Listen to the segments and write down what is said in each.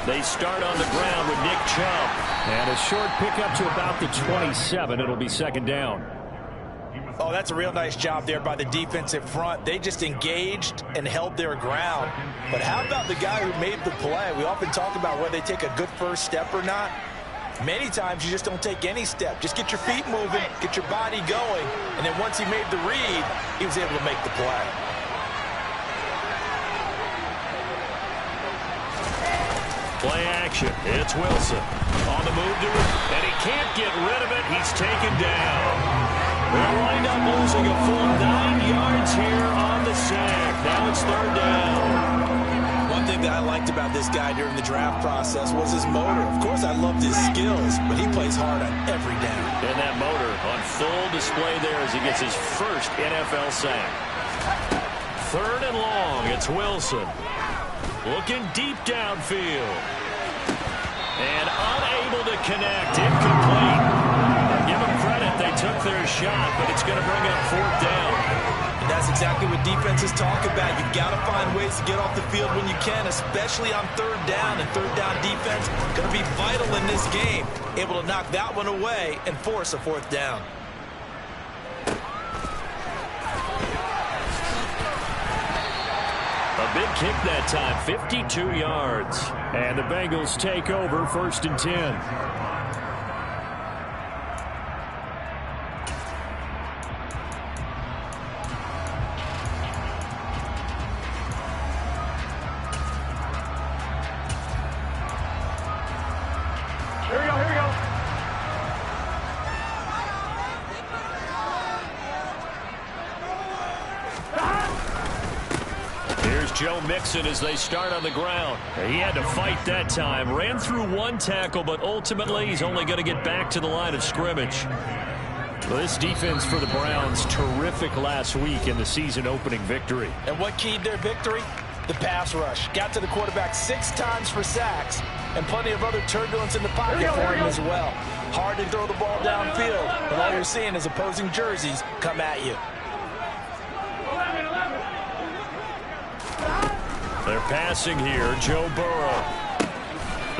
They start on the ground with Nick Chubb. And a short pickup to about the 27. It'll be second down. Oh, that's a real nice job there by the defensive front. They just engaged and held their ground. But how about the guy who made the play? We often talk about whether they take a good first step or not. Many times you just don't take any step. Just get your feet moving, get your body going, and then once he made the read, he was able to make the play. Play action. It's Wilson. On the move to it, and he can't get rid of it. He's taken down. They'll wind up losing a full 9 yards here on the sack. Now it's third down. One thing that I liked about this guy during the draft process was his motor. Of course, I loved his skills, but he plays hard on every down. And that motor on full display there as he gets his first NFL sack. Third and long. It's Wilson. Looking deep downfield. And unable to connect. Incomplete. Give them credit. They took their shot, but it's going to bring up fourth down. And that's exactly what defenses talk about. You've got to find ways to get off the field when you can, especially on third down. And third down defense going to be vital in this game. Able to knock that one away and force a fourth down. A big kick that time, 52 yards. And the Bengals take over, first and 10. Here we go, here we go. Joe Mixon as they start on the ground. He had to fight that time. Ran through one tackle, but ultimately he's only going to get back to the line of scrimmage. Well, this defense for the Browns, terrific last week in the season-opening victory. And what keyed their victory? The pass rush. Got to the quarterback 6 times for sacks, and plenty of other turbulence in the pocket for him as well. Hard to throw the ball downfield, and all you're seeing is opposing jerseys come at you. They're passing here, Joe Burrow.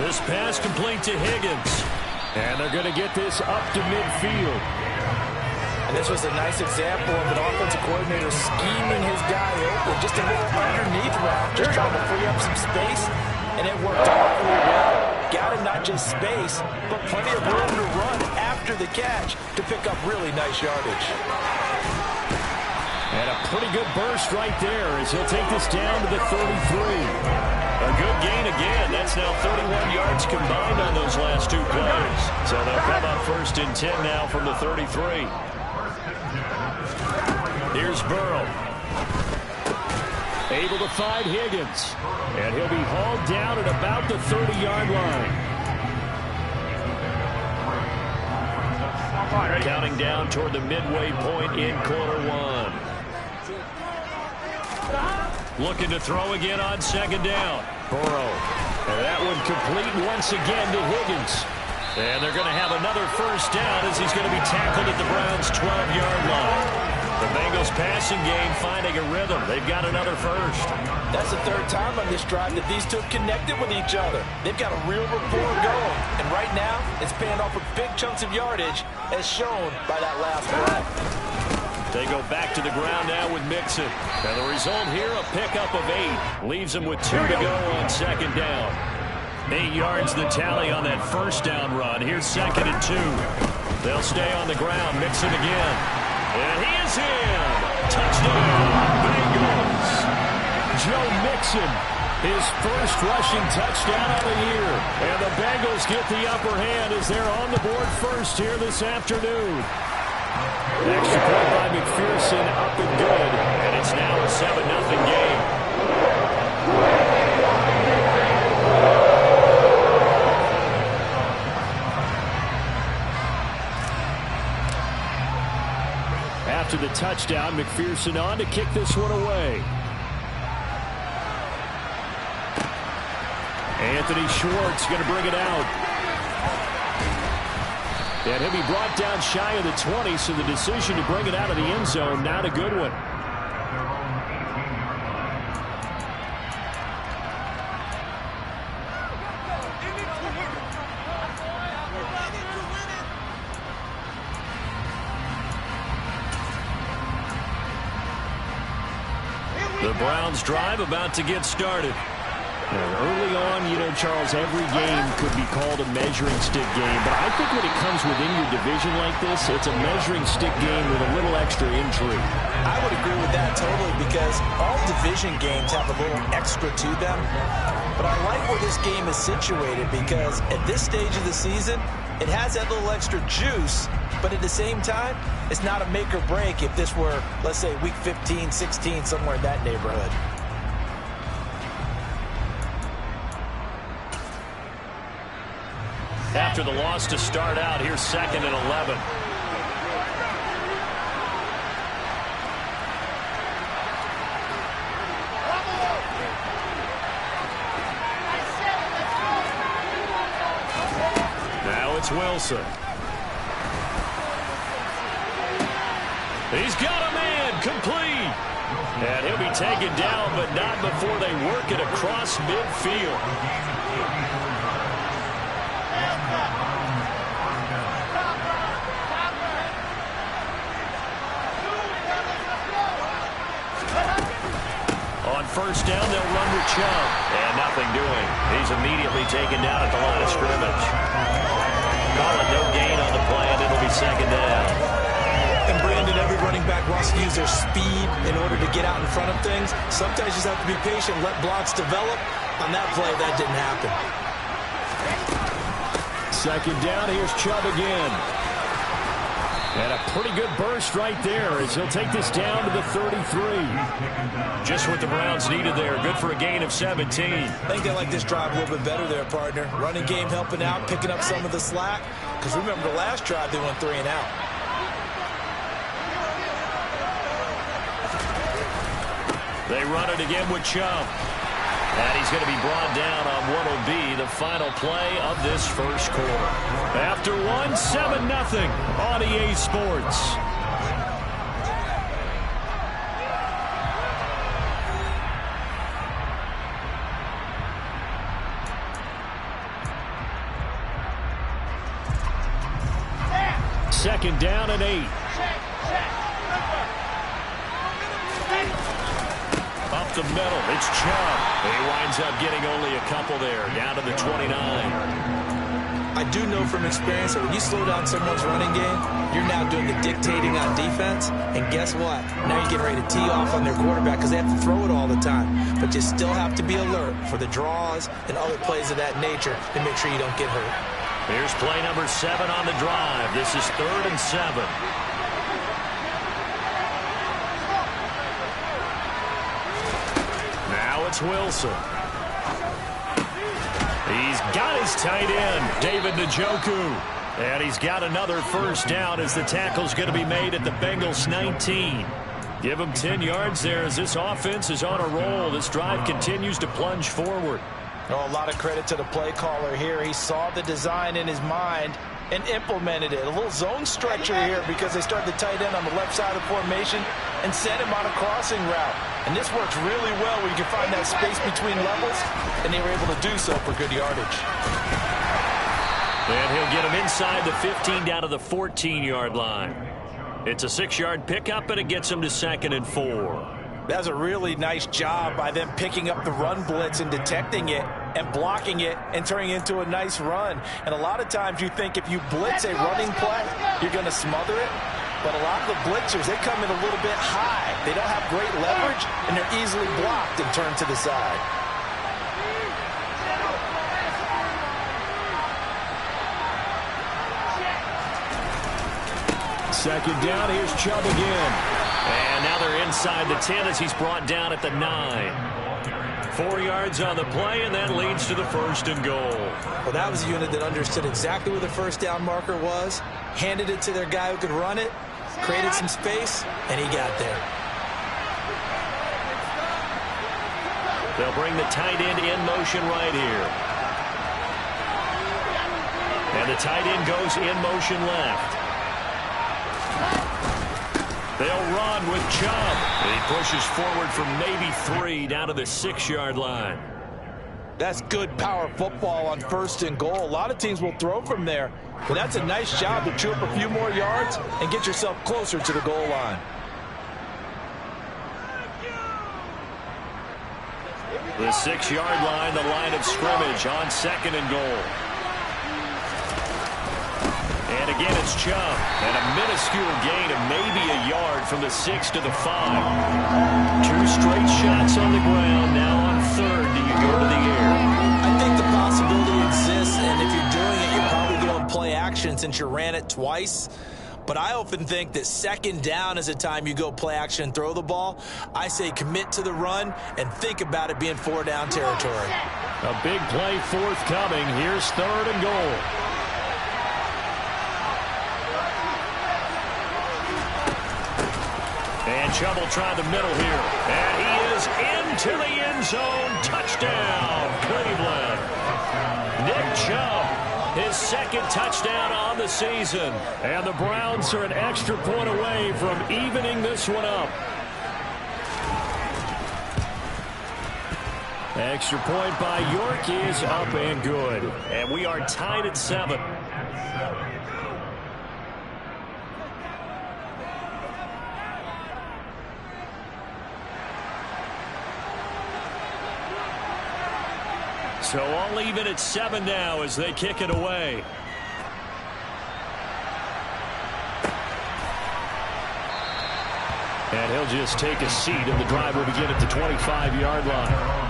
This pass complete to Higgins. And they're going to get this up to midfield. And this was a nice example of an offensive coordinator scheming his guy open. Just a little underneath route, just trying to free up some space. And it worked awfully well. Got him not just space, but plenty of room to run after the catch to pick up really nice yardage. And a pretty good burst right there as he'll take this down to the 33. A good gain again. That's now 31 yards combined on those last 2 plays. So they'll come up first and 10 now from the 33. Here's Burrow. Able to find Higgins. And he'll be hauled down at about the 30-yard line. Counting down toward the midway point in quarter 1. Looking to throw again on second down. Burrow. And that one complete once again to Higgins. And they're going to have another first down as he's going to be tackled at the Browns' 12-yard line. The Bengals passing game finding a rhythm. They've got another first. That's the 3rd time on this drive that these two have connected with each other. They've got a real rapport going. And right now, it's paying off with big chunks of yardage as shown by that last play. They go back to the ground now with Mixon. And the result here, a pickup of 8. Leaves them with 2 to go on second down. 8 yards the tally on that first down run. Here's second and 2. They'll stay on the ground. Mixon again. And he is in. Touchdown, Bengals. Joe Mixon, his first rushing touchdown of the year. And the Bengals get the upper hand as they're on the board first here this afternoon. Extra point by McPherson, up and good. And it's now a 7-0 game. After the touchdown, McPherson on to kick this one away. Anthony Schwartz going to bring it out. And he'll be brought down shy of the 20, so the decision to bring it out of the end zone, not a good one. The Browns drive about to get started. And early on, you know, Charles, every game could be called a measuring stick game. But I think when it comes within your division like this, it's a measuring stick game with a little extra intrigue. I would agree with that totally because all division games have a little extra to them. But I like where this game is situated because at this stage of the season, it has that little extra juice. But at the same time, it's not a make or break if this were, let's say, week 15, 16, somewhere in that neighborhood. After the loss to start out, here's 2nd and 11. Now it's Wilson. He's got a man, complete. And he'll be taken down, but not before they work it across midfield. On first down, they'll run with Chubb. And nothing doing. He's immediately taken down at the line of scrimmage. Call it no gain on the play, and it'll be 2nd down. And Brandon, every running back wants to use their speed in order to get out in front of things. Sometimes you just have to be patient, let blocks develop. On that play, that didn't happen. 2nd down, here's Chubb again. And a pretty good burst right there as he'll take this down to the 33. Just what the Browns needed there. Good for a gain of 17. I think they like this drive a little bit better there, partner. Running game helping out, picking up some of the slack. Because remember the last drive, they went 3 and out. They run it again with Chubb. And he's going to be brought down on what will be the final play of this first quarter. After one, 7-0 on EA Sports. Second down and 8. Up the middle, it's Chubb. He winds up getting only a couple there, down to the 29. I do know from experience that when you slow down someone's running game, you're now doing the dictating on defense. And guess what? Now you're getting ready to tee off on their quarterback because they have to throw it all the time. But you still have to be alert for the draws and other plays of that nature to make sure you don't get hurt. Here's play number 7 on the drive. This is 3rd and 7. It's Wilson. He's got his tight end, David Njoku. And he's got another first down as the tackle's going to be made at the Bengals 19. Give him 10 yards there as this offense is on a roll. This drive continues to plunge forward. Oh, a lot of credit to the play caller here. He saw the design in his mind and implemented it. A little zone stretcher here because they started the tight end on the left side of the formation and sent him on a crossing route. And this works really well where you can find that space between levels, and they were able to do so for good yardage. And he'll get him inside the 15 down to the 14-yard line. It's a 6-yard pickup, and it gets him to 2nd and 4. That's a really nice job by them picking up the run blitz and detecting it and blocking it and turning it into a nice run. And a lot of times you think if you blitz a running play, you're going to smother it. But a lot of the blitzers, they come in a little bit high. They don't have great leverage, and they're easily blocked and turned to the side. Second down, here's Chubb again. And now they're inside the 10 as he's brought down at the 9. 4 yards on the play, and that leads to the 1st and goal. Well, that was a unit that understood exactly where the first down marker was, handed it to their guy who could run it, created some space, and he got there. They'll bring the tight end in motion right here. And the tight end goes in motion left. They'll run with Chubb. He pushes forward for maybe 3 down to the 6-yard line. That's good power football on 1st and goal. A lot of teams will throw from there, but that's a nice job to chew up a few more yards and get yourself closer to the goal line. The 6-yard line, the line of scrimmage on 2nd and goal. And again, it's Chubb. And a minuscule gain of maybe a yard from the 6 to the 5. 2 straight shots on the ground. Now on 3rd, do you go to the air? I think the possibility exists, and if you're doing it, you're probably going play action since you ran it twice. But I often think that 2nd down is a time you go play action and throw the ball. I say commit to the run and think about it being 4-down territory. A big play forthcoming. Here's 3rd and goal. And Chubb will try the middle here. And he is into the end zone. Touchdown, Cleveland. Nick Chubb, his 2nd touchdown on the season. And the Browns are an extra point away from evening this one up. Extra point by York is up and good. And we are tied at 7. So all even at 7 now as they kick it away. And he'll just take a seat, and the drive will begin at the 25-yard line.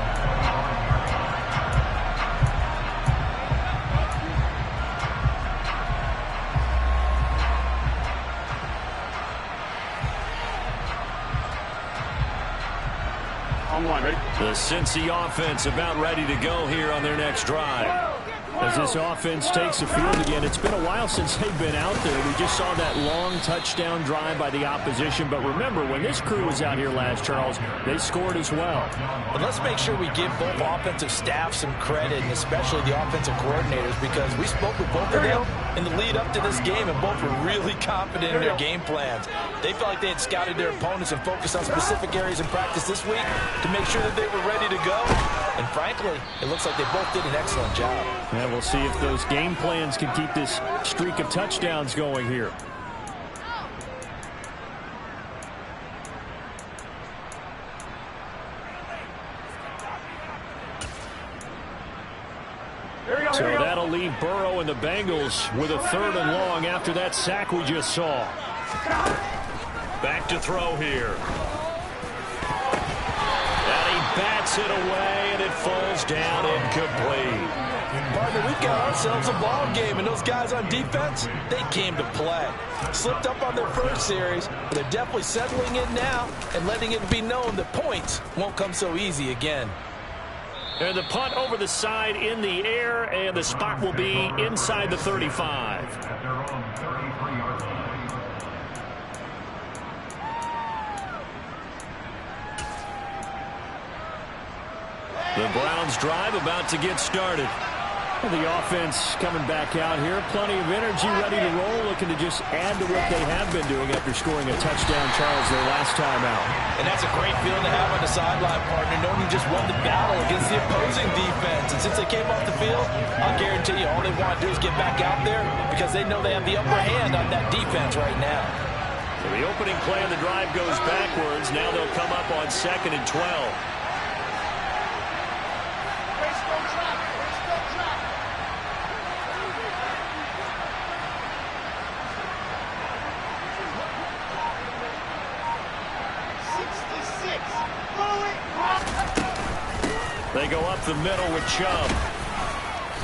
The Cincy offense about ready to go here on their next drive. As this offense takes the field again, it's been a while since they've been out there. We just saw that long touchdown drive by the opposition. But remember, when this crew was out here last, Charles, they scored as well. But let's make sure we give both offensive staff some credit, and especially the offensive coordinators, because we spoke with both of them in the lead up to this game, and both were really confident in their game plans. They felt like they had scouted their opponents and focused on specific areas in practice this week to make sure that they were ready to go. And frankly, it looks like they both did an excellent job. Yeah, we'll see if those game plans can keep this streak of touchdowns going here. So that'll leave Burrow and the Bengals with a 3rd and long after that sack we just saw. Back to throw here. And he bats it away, and it falls down incomplete. Partner, we've got ourselves a ball game, and those guys on defense, they came to play. Slipped up on their first series, but they're definitely settling in now and letting it be known that points won't come so easy again. And the punt over the side in the air, and the spot will be inside the 35. The Browns drive about to get started. Well, the offense coming back out here. Plenty of energy, ready to roll, looking to just add to what they have been doing after scoring a touchdown, Charles, their last time out. And that's a great feeling to have on the sideline, partner, knowing you just won the battle against the opposing defense. And since they came off the field, I'll guarantee you all they want to do is get back out there because they know they have the upper hand on that defense right now. So the opening play of the drive goes backwards. Now they'll come up on 2nd and 12. They go up the middle with Chubb.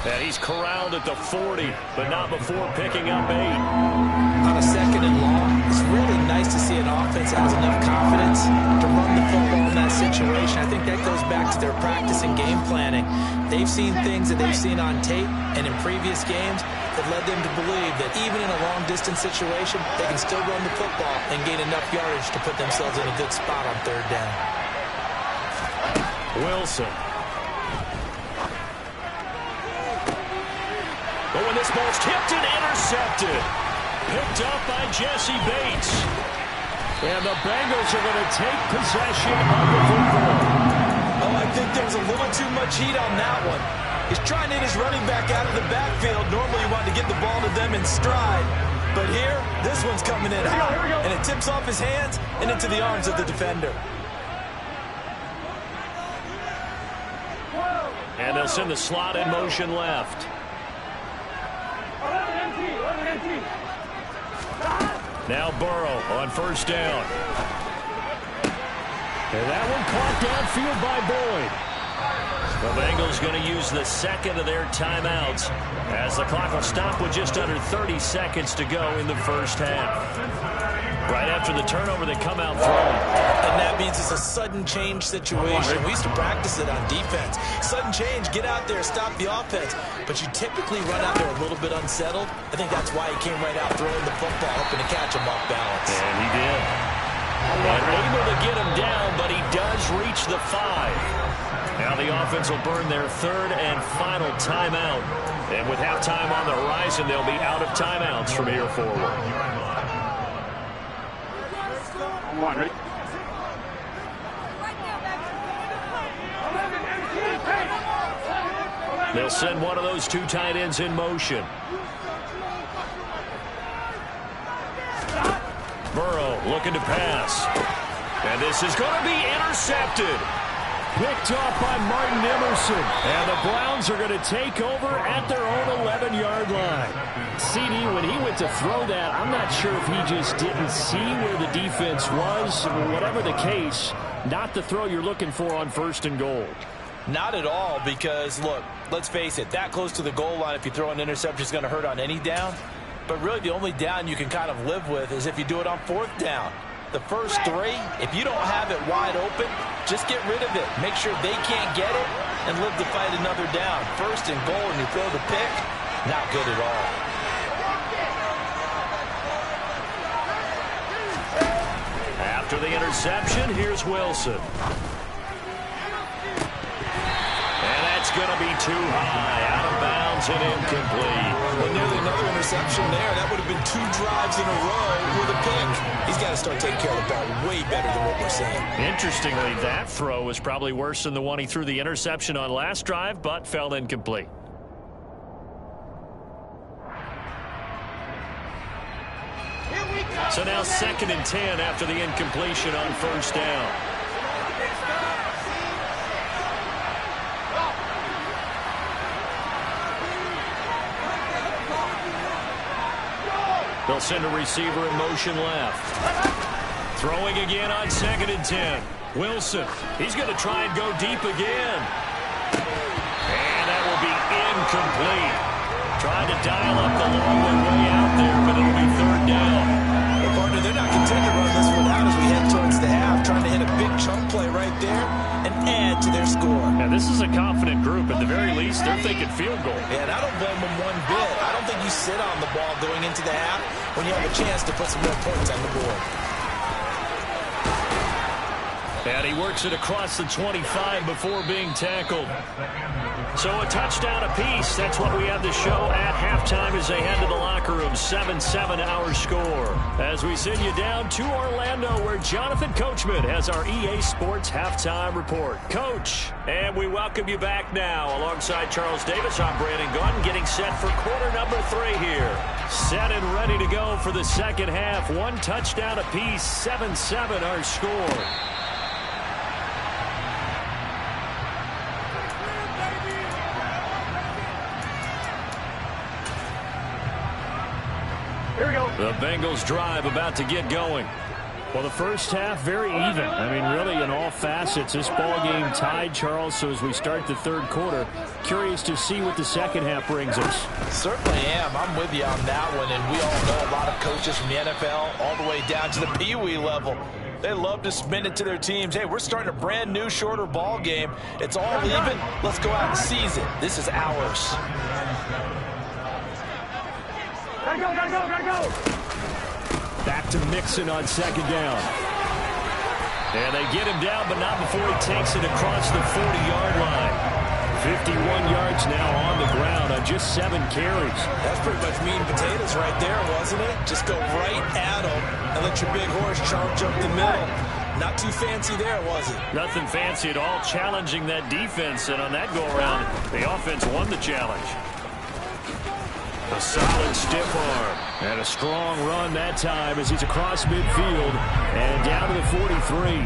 And he's corralled at the 40, but not before picking up 8. On a 2nd and long, it's really nice to see an offense that has enough confidence to run the football in that situation. I think that goes back to their practice and game planning. They've seen things that they've seen on tape and in previous games that led them to believe that even in a long-distance situation, they can still run the football and gain enough yardage to put themselves in a good spot on 3rd down. Wilson. But when this ball's tipped and intercepted, picked up by Jesse Bates. And the Bengals are going to take possession of the football. Oh, I think there was a little too much heat on that one. He's trying to hit his running back out of the backfield. Normally you want to get the ball to them in stride. But here, this one's coming in hot. And it tips off his hands and into the arms of the defender. And they'll send the slot in motion left. Now Burrow on first down. And that one caught downfield by Boyd. The Bengals going to use the second of their timeouts as the clock will stop with just under 30 seconds to go in the first half. Right after the turnover, they come out throwing. And that means it's a sudden change situation. We used to practice it on defense. Sudden change, get out there, stop the offense. But you typically run out there a little bit unsettled. I think that's why he came right out throwing the football, hoping to catch him off balance. And he did. And able to get him down, but he does reach the 5. Now the offense will burn their third and final timeout. And with halftime on the horizon, they'll be out of timeouts from here forward. Ready? They'll send one of those two tight ends in motion. Burrow looking to pass. And this is going to be intercepted. Picked off by Martin Emerson. And the Browns are going to take over at their own 11-yard line. CD, when he went to throw that, I'm not sure if he just didn't see where the defense was. Whatever the case, not the throw you're looking for on first and goal. Not at all, because, look, let's face it, that close to the goal line, if you throw an interception, is going to hurt on any down. But really, the only down you can kind of live with is if you do it on fourth down. The first three, if you don't have it wide open, just get rid of it. Make sure they can't get it and live to fight another down. First and goal, and you throw the pick, not good at all. After the interception, here's Wilson. And that's going to be too high, out of bounds and incomplete. Well, nearly another interception there. That would have been 2 drives in a row with a pick. He's got to start taking care of the ball way better than what we're seeing. Interestingly, that throw was probably worse than the one he threw the interception on last drive, but fell incomplete. So now 2nd and 10 after the incompletion on first down. They'll send a receiver in motion left. Throwing again on 2nd and 10. Wilson, he's going to try and go deep again. And that will be incomplete. Trying to dial up the long way out there, but it'll be 3rd down. Well, partner, they're not content to run this one out as we head towards the half, trying to hit a big chunk play right there and add to their score. And this is a confident group. At the very least, they're thinking field goal. And I don't blame them one bit. I don't think you sit on the ball going into the half when you have a chance to put some more points on the board. And he works it across the 25 before being tackled. So a touchdown apiece. That's what we have to show at halftime as they head to the locker room. 7-7 our score. As we send you down to Orlando, where Jonathan Coachman has our EA Sports halftime report. Coach, and we welcome you back now. Alongside Charles Davis, I'm Brandon Gordon, getting set for quarter number 3 here. Set and ready to go for the second half. 1 touchdown apiece. 7-7 our score. Here we go. The Bengals drive about to get going. Well, the first half, very even. I mean, really, in all facets, this ball game tied, Charles. So as we start the third quarter, curious to see what the second half brings us. Certainly am. I'm with you on that one. And we all know a lot of coaches from the NFL all the way down to the Pee-wee level. They love to spin it to their teams. Hey, we're starting a brand new, shorter ball game. It's all even. Let's go out and seize it. This is ours. Gotta go, gotta go, gotta go. Back to Mixon on second down. And they get him down, but not before he takes it across the 40-yard line. 51 yards now on the ground on just 7 carries. That's pretty much meat and potatoes right there, wasn't it? Just go right at him and let your big horse charge up the middle. Not too fancy there, was it? Nothing fancy at all, challenging that defense. And on that go-around, the offense won the challenge. A solid stiff arm. And a strong run that time as he's across midfield and down to the 43.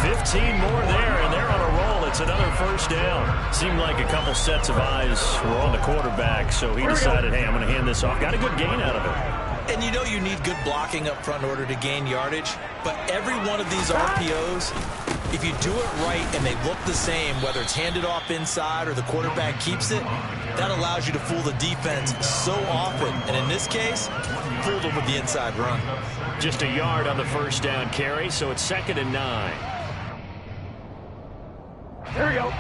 15 more there, and they're on a roll. It's another 1st first down. Seemed like a couple sets of eyes were on the quarterback, so he decided, hey, I'm going to hand this off. Got a good gain out of it. And you know you need good blocking up front in order to gain yardage, but every one of these RPOs, if you do it right and they look the same, whether it's handed off inside or the quarterback keeps it, that allows you to fool the defense so often. And in this case, fooled them with the inside run. Just a yard on the first down carry, so it's 2nd and 9. Here we go.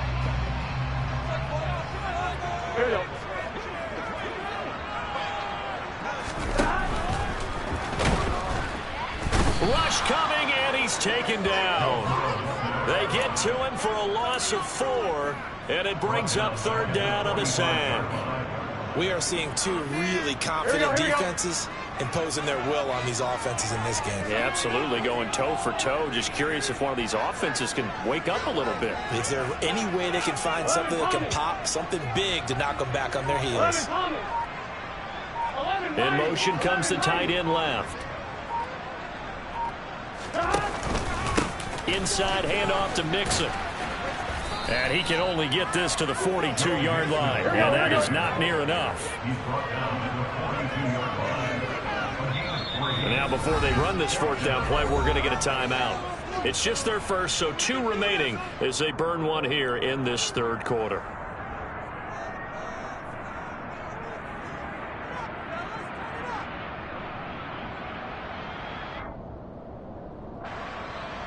Here we go. Rush coming, and he's taken down. They get to him for a loss of 4, and it brings up 3rd down on the sack. We are seeing two really confident defenses imposing their will on these offenses in this game. Yeah, absolutely, going toe for toe. Just curious if one of these offenses can wake up a little bit. Is there any way they can find something that can pop, something big to knock them back on their heels? In motion comes the tight end left. Inside handoff to Mixon. And he can only get this to the 42-yard line. And that is not near enough. And now before they run this 4th down play, we're going to get a timeout. It's just their first, so 2 remaining as they burn one here in this 3rd quarter.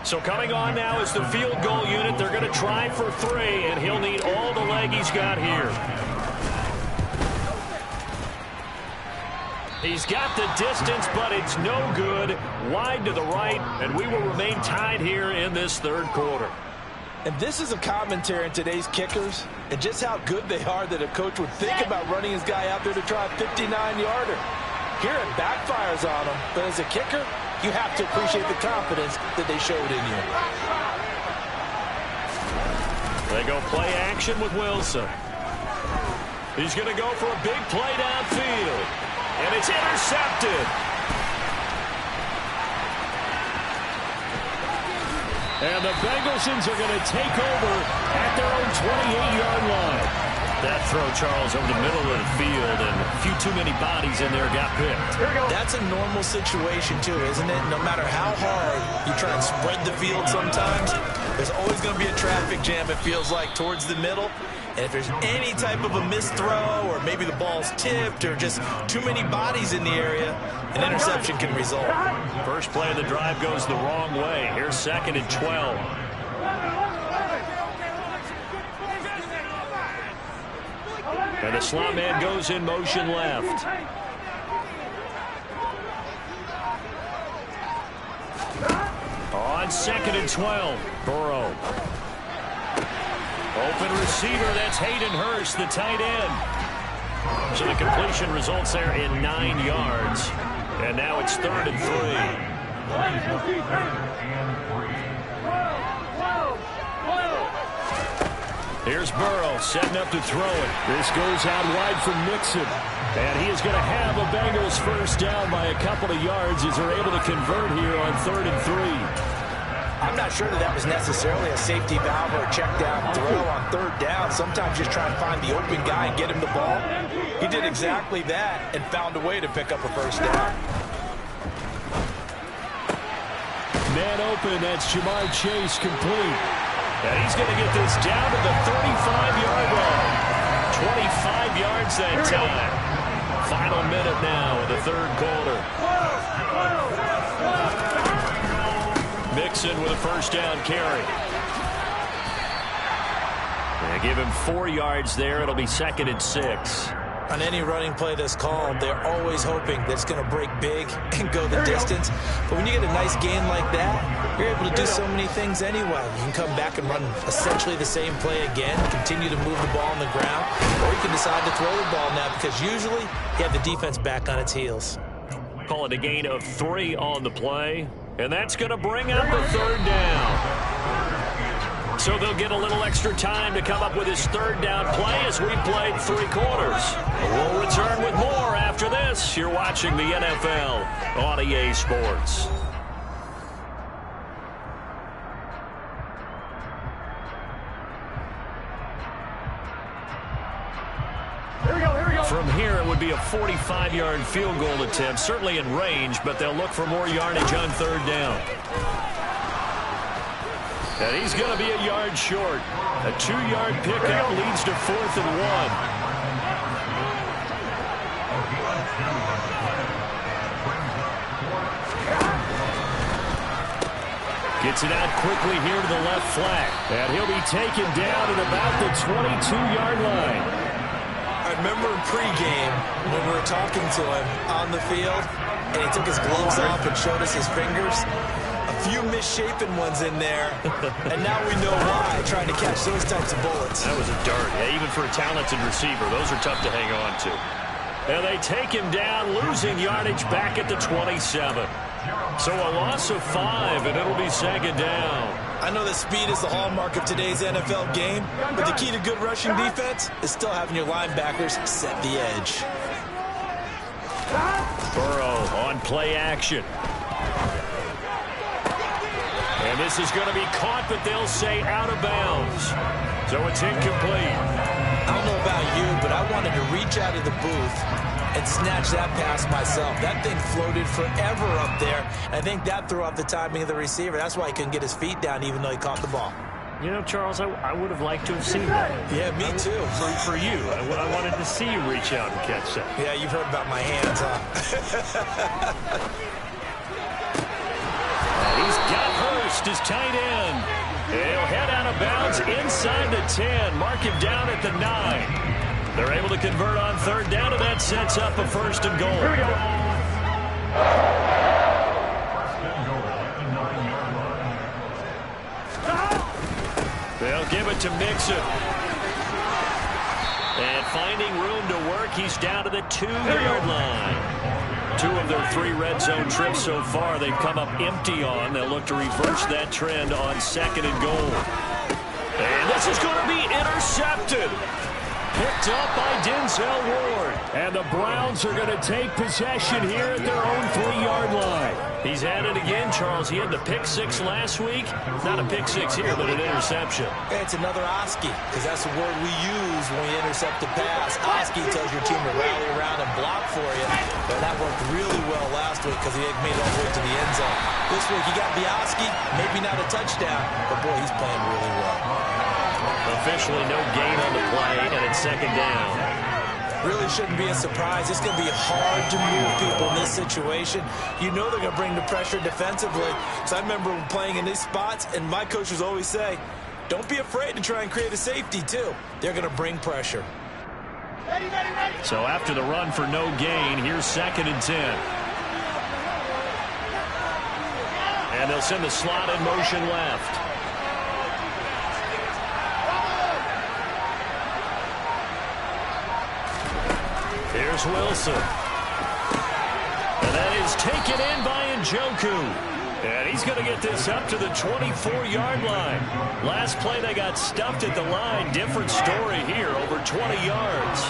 So coming on now is the field goal unit. They're going to try for 3, and he'll need all the leg he's got here. He's got the distance, but it's no good. Wide to the right, and we will remain tied here in this 3rd quarter. And this is a commentary on today's kickers and just how good they are that a coach would think about running his guy out there to try a 59-yarder. Here it backfires on him, but as a kicker, you have to appreciate the confidence that they showed in you. They go play action with Wilson. He's going to go for a big play downfield. And it's intercepted. And the Bengals are going to take over at their own 28-yard line. That throw, Charles, over the middle of the field, and a few too many bodies in there got picked. That's a normal situation, too, isn't it? No matter how hard you try and spread the field sometimes, there's always going to be a traffic jam, it feels like, towards the middle. And if there's any type of a missed throw, or maybe the ball's tipped, or just too many bodies in the area, an interception can result. First play of the drive goes the wrong way. Here's 2nd and 12. And the slot man goes in motion left. On 2nd and 12, Burrow. Open receiver, that's Hayden Hurst, the tight end. So the completion results there in 9 yards. And now it's 3rd and 3. Here's Burrow setting up to throw it. This goes out wide from Mixon. And he is going to have a Bengals first down by a couple of yards as they're able to convert here on 3rd and 3. I'm not sure that was necessarily a safety valve or a check down throw on 3rd down. Sometimes just try and find the open guy and get him the ball. He did exactly that and found a way to pick up a first down. Man open, that's Jamar Chase complete. And he's going to get this down to the 35-yard line. 25 yards that time. Final minute now of the 3rd quarter. Mixon with a first down carry. They give him 4 yards there. It'll be 2nd and 6. On any running play that's called, they're always hoping that it's going to break big and go the distance. But when you get a nice gain like that, you're able to do so many things anyway. You can come back and run essentially the same play again, continue to move the ball on the ground, or you can decide to throw the ball now because usually you have the defense back on its heels. Call it a gain of 3 on the play, and that's going to bring up the 3rd down. So they'll get a little extra time to come up with his 3rd down play as we played 3 quarters. We'll return with more after this. You're watching the NFL on EA Sports. From here, it would be a 45-yard field goal attempt, certainly in range, but they'll look for more yardage on third down. And he's going to be a yard short. A 2-yard pickup leads to 4th and 1. Gets it out quickly here to the left flat. And he'll be taken down at about the 22-yard line. I remember in pregame when we were talking to him on the field, and he took his gloves off and showed us his fingers. A few misshapen ones in there, and now we know why, trying to catch those types of bullets. That was a dart. Yeah, even for a talented receiver, those are tough to hang on to. And they take him down, losing yardage back at the 27. So a loss of 5, and it'll be 2nd down. I know that speed is the hallmark of today's NFL game, but the key to good rushing defense is still having your linebackers set the edge. Burrow on play action. And this is going to be caught, but they'll say out of bounds. So it's incomplete. I don't know about you, but I wanted to reach out of the booth and snatch that pass myself. That thing floated forever up there. I think that threw off the timing of the receiver. That's why he couldn't get his feet down even though he caught the ball. You know, Charles, I would have liked to have seen that. Yeah, me too. For you. I wanted to see you reach out and catch that. Yeah, you've heard about my hands, huh? He's got Hurst, his tight end. He'll head out of bounds inside the 10. Mark him down at the 9. They're able to convert on third down, and that sets up a 1st and goal. Here we go. They'll give it to Mixon. And finding room to work, he's down to the 2-yard line. 2 of their 3 red zone trips so far, they've come up empty on. They'll look to reverse that trend on 2nd and goal. And this is going to be intercepted. Picked up by Denzel Ward. And the Browns are going to take possession here at their own 3-yard line. He's at it again, Charles. He had the pick 6 last week. Not a pick 6 here, but an interception. Hey, it's another Oski, because that's the word we use when we intercept a pass. Oski tells your team to rally around and block for you. But that worked really well last week because he made it all the way to the end zone. This week, he got Oski, maybe not a touchdown, but boy, he's playing really well. Officially no gain on the play, and it's 2nd down. Really shouldn't be a surprise. It's going to be hard to move people in this situation. You know they're going to bring the pressure defensively. So I remember playing in these spots, and my coaches always say, don't be afraid to try and create a safety, too. They're going to bring pressure. So after the run for no gain, here's 2nd and 10. And they'll send the slot in motion left. Here's Wilson. And that is taken in by Njoku. And he's going to get this up to the 24-yard line. Last play, they got stuffed at the line. Different story here, over 20 yards.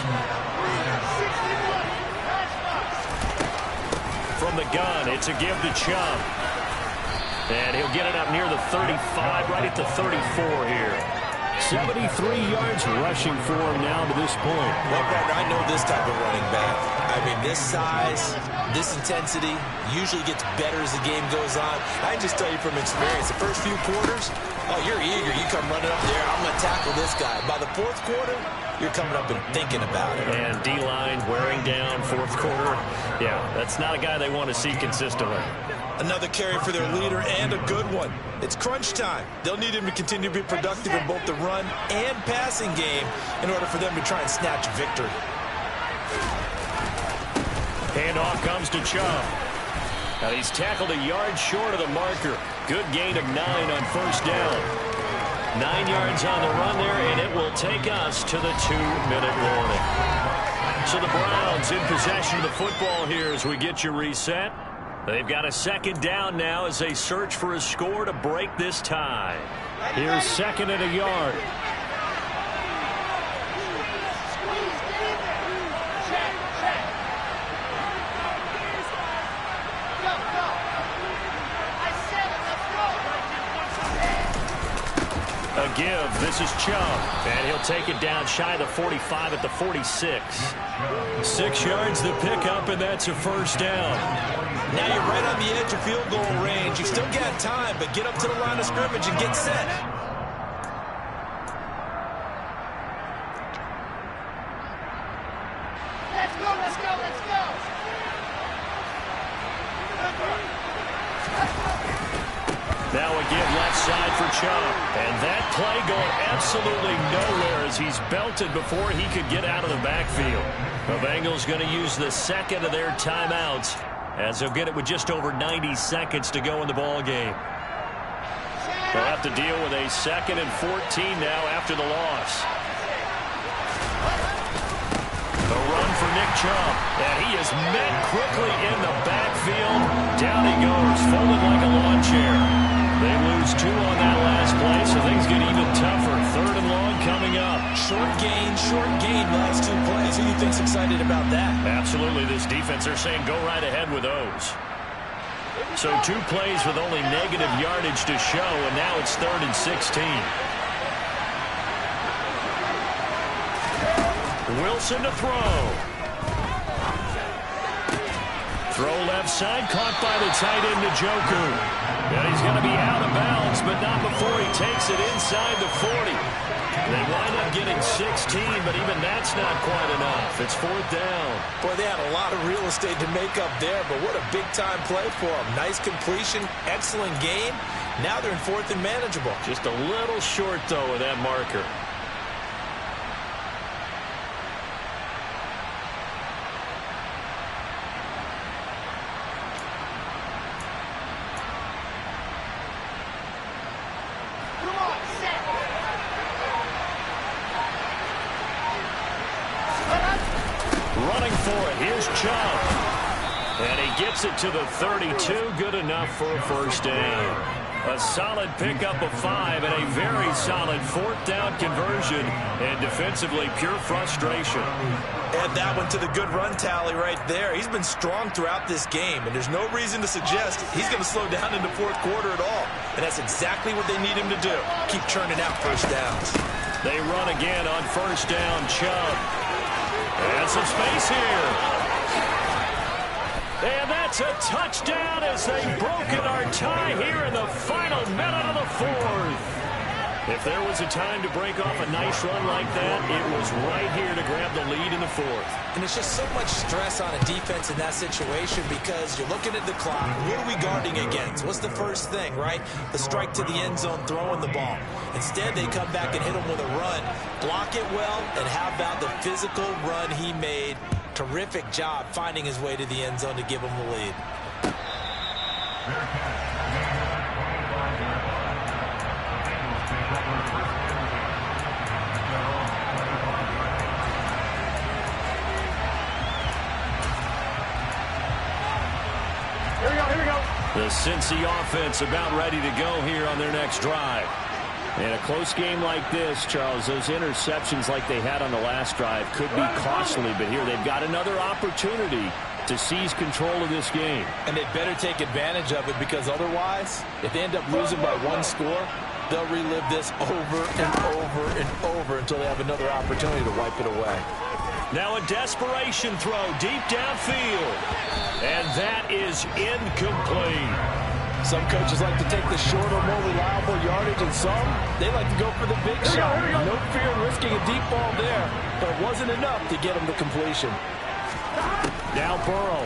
From the gun, it's a give to Chubb. And he'll get it up near the 35, right at the 34 here. 73 yards rushing for him now to this point. Well, partner, I know this type of running back. I mean, this size, this intensity usually gets better as the game goes on. I can just tell you from experience, the first few quarters, oh, you're eager. You come running up there, I'm going to tackle this guy. By the 4th quarter, you're coming up and thinking about it. And D-line wearing down 4th quarter. Yeah, that's not a guy they want to see consistently. Another carry for their leader, and a good one. It's crunch time. They'll need him to continue to be productive in both the run and passing game in order for them to try and snatch victory. Handoff comes to Chubb. Now he's tackled a yard short of the marker. Good gain of 9 on 1st down. 9 yards on the run there, and it will take us to the 2-minute warning. So the Browns in possession of the football here as we get you reset. They've got a 2nd down now as they search for a score to break this tie. Here's 2nd and a yard. A give. This is Chubb. And he'll take it down shy of the 45 at the 46. 6 yards the pickup, and that's a first down. Now you're right on the edge of field goal range. You still got time, but get up to the line of scrimmage and get set. Let's go, let's go, let's go. Now a give left side for Chubb. And that play going absolutely nowhere as he's belted before he could get out of the backfield. The Bengals going to use the second of their timeouts as they'll get it with just over 90 seconds to go in the ball game. They'll have to deal with a 2nd and 14 now after the loss. The run for Nick Chubb, and he is met quickly in the backfield. Down he goes, folded like a lawn chair. They lose 2 on that last play, so things get even tougher. 3rd and long coming up. Short gain, the last 2 plays. Who do you think's excited about that? Absolutely, this defense, they're saying go right ahead with those. So 2 plays with only negative yardage to show, and now it's 3rd and 16. Wilson to throw. Throw left side, caught by the tight end Njoku. And he's going to be out of bounds, but not before he takes it inside the 40. They wind up getting 16, but even that's not quite enough. It's 4th down. Boy, they had a lot of real estate to make up there, but what a big-time play for them. Nice completion, excellent game. Now they're in 4th and manageable. Just a little short, though, of that marker. Running for it. Here's Chubb. And he gets it to the 32. Good enough for a first down. A solid pickup of 5 and a very solid 4th down conversion. And defensively, pure frustration. Add that one to the good run tally right there. He's been strong throughout this game, and there's no reason to suggest he's going to slow down in the 4th quarter at all. And that's exactly what they need him to do. Keep churning out first downs. They run again on first down. Chubb. And some space here. And that's a touchdown as they've broken our tie here in the final minute of the 4th. If there was a time to break off a nice run like that, it was right here to grab the lead in the 4th. And it's just so much stress on a defense in that situation because you're looking at the clock. What are we guarding against? What's the first thing, right? The strike to the end zone, throwing the ball. Instead, they come back and hit him with a run. Block it well, and how about the physical run he made? Terrific job finding his way to the end zone to give him the lead. Here we go. The Cincy offense about ready to go here on their next drive. In a close game like this, Charles, those interceptions like they had on the last drive could be costly, but here they've got another opportunity to seize control of this game. And they'd better take advantage of it because otherwise, if they end up losing by 1 score, they'll relive this over and over and over until they have another opportunity to wipe it away. Now a desperation throw deep downfield. And that is incomplete. Some coaches like to take the shorter, more reliable yardage, and some, they like to go for the big shot. No fear in risking a deep ball there, but it wasn't enough to get him to completion. Now Burrow.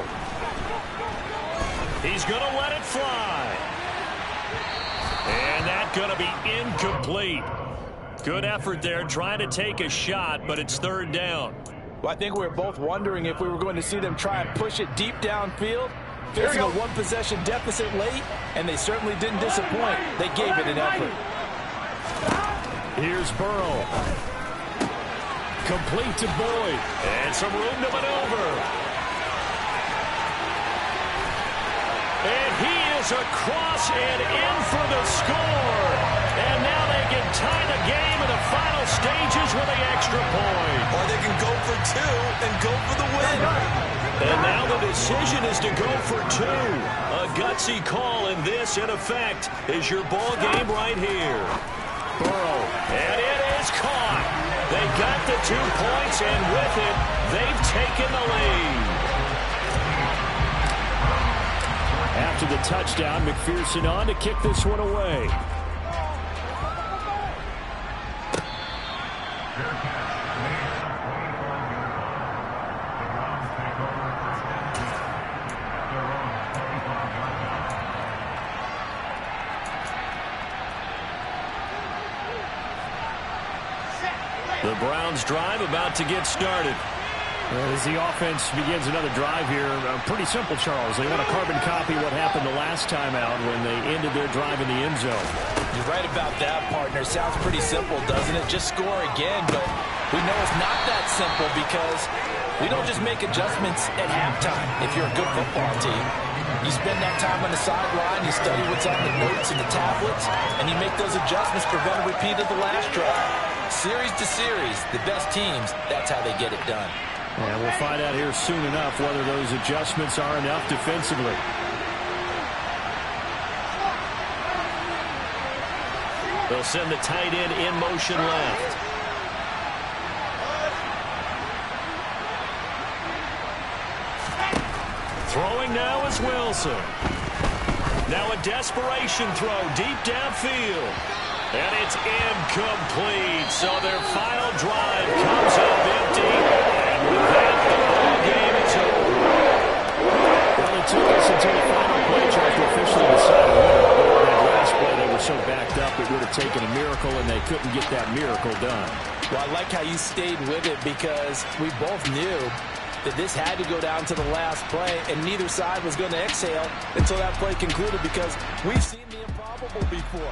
He's going to let it fly. And that's going to be incomplete. Good effort there, trying to take a shot, but it's 3rd down. Well, I think we were both wondering if we were going to see them try and push it deep downfield, facing a 1-possession deficit late, and they certainly didn't disappoint. They gave it an effort. Here's Burrow. Complete to Boyd. And some room to maneuver. And he is across and in for the score. And now they can tie the game in the final stages with the extra point. Or they can go for 2 and go for the win. And now the decision is to go for 2. A gutsy call, and this, in effect, is your ball game right here. Burrow, and it is caught. They got the 2 points, and with it, they've taken the lead. After the touchdown, McPherson on to kick this one away. The Browns drive about to get started. As the offense begins another drive here, pretty simple, Charles. They want to carbon copy what happened the last time out when they ended their drive in the end zone. You're right about that, partner. Sounds pretty simple, doesn't it? Just score again, but we know it's not that simple because we don't just make adjustments at halftime if you're a good football team. You spend that time on the sideline, you study what's on the notes and the tablets, and you make those adjustments to prevent a repeat of the last drive. Series to series, the best teams, that's how they get it done. And we'll find out here soon enough whether those adjustments are enough defensively. They'll send the tight end in motion left. Throwing now is Wilson. Now a desperation throw deep downfield. And it's incomplete. So their final drive comes up empty. And with that, the ball game is over. Well, it took us until the final play charge to officially decide a winner. That last play, they were so backed up, it would have taken a miracle, and they couldn't get that miracle done. Well, I like how you stayed with it because we both knew that this had to go down to the last play, and neither side was going to exhale until that play concluded because we've seen the improbable before.